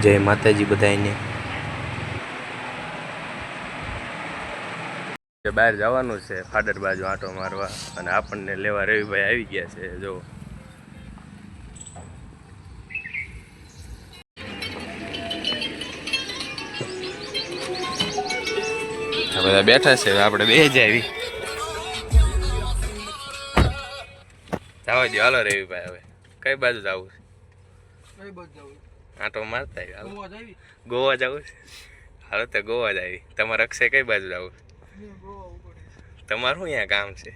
જય માતાજી બધાને। બહાર જવાનું છે ફાડર બાજુ આંટો મારવા અને આપણને લેવા રવિભાઈ આવી ગયા છે। જો આ બધા બેઠા છે, આપણે બે જ આવી જવા દો। હાલો રવિભાઈ, હવે કઈ બાજુ જવું છે? આંટો મારતા ગોવા જવું છે? હાલો તો ગોવા જ આવી। તમારે અક્ષય કઈ બાજુ જવું? તમારું અહીંયા કામ છે?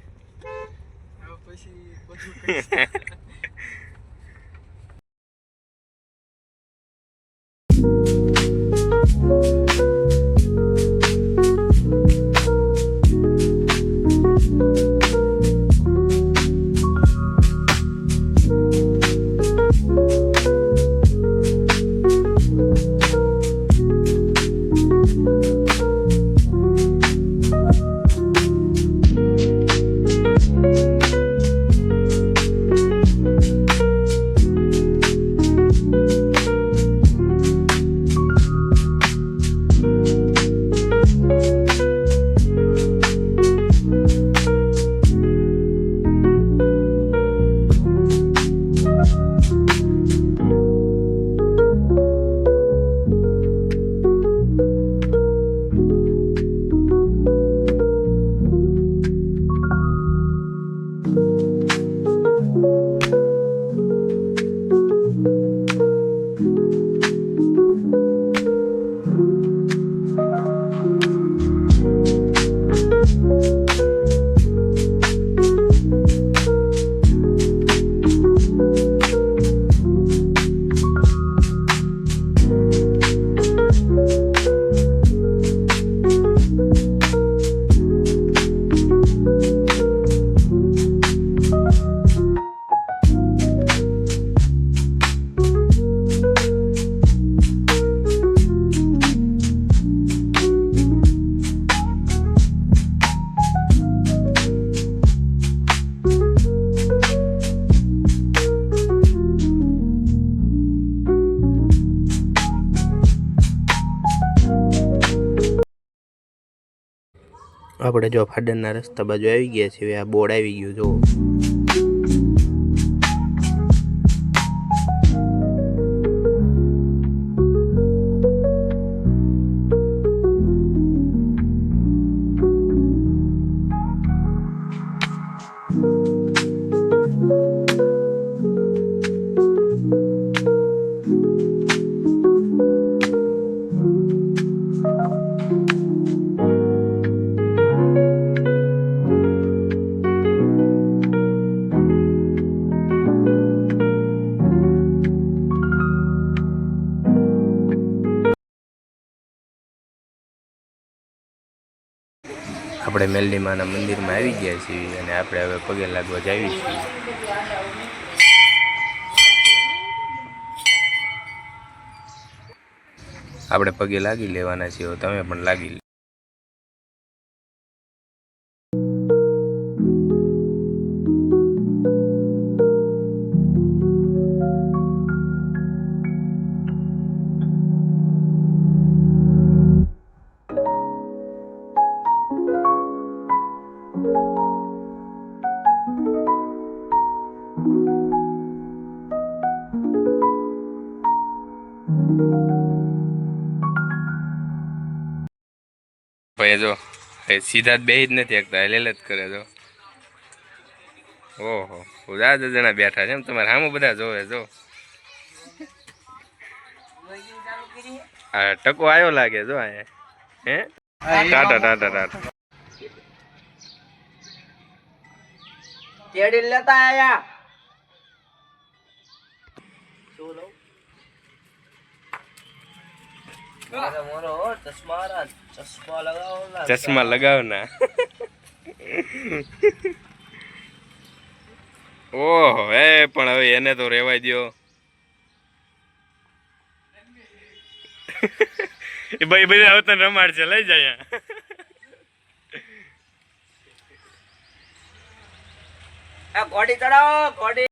આપણે જો ફાડરના રસ્તા બાજુ આવી ગયા છીએ। આ બોર્ડ આવી ગયું જો। આપણે મેલડી માના મંદિરમાં આવી ગયા છીએ અને આપણે હવે પગે લાગવા જાવી છીએ। આપણે પગે લાગી લેવાના છીએ, તમે પણ લાગી લો। ભાઈ જો સીધા બે જ નથી એકતા, હેલેલ જ કરે જો। ઓહો, બધા જણા બેઠા છે એમ તમારે સામું બધા જોવે જો। હા ટકો આવ્યો લાગે જો અહીંયા। હે ટાટા ટાટા ટાટા કેડી લેતા આયા। ચશ્મા લગાવ ના। ઓહો એ પણ હવે એને તો રેવાય દો। એ ભાઈ ભાઈ હવે તને રમાડ છે, લઈ જાય। ઘોડી ચડાવો ઘોડી।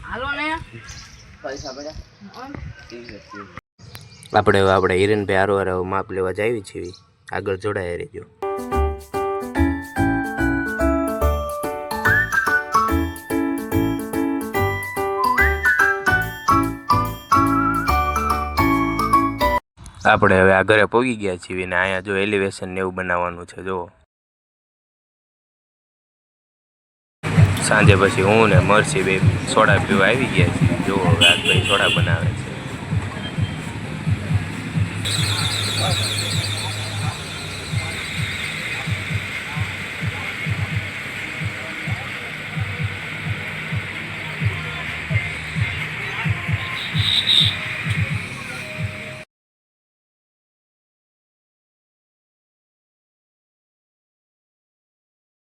હાલો ને પૈસા બધા આપણે હિરેનભાઈ હારો માપ લેવા જાવી છીએ, આગળ જોડાયા રહેજો. આપણે હવે આ ઘરે પહોંચી ગયા છીએ ને અહીંયા જો એલિવેશન ને એવું બનાવવાનું છે. જો સાંજે પછી હું ને મરસી બે સોડા પીવા આવી ગયા છીએ. જો હવે આ ભાઈ સોડા બનાવે છે.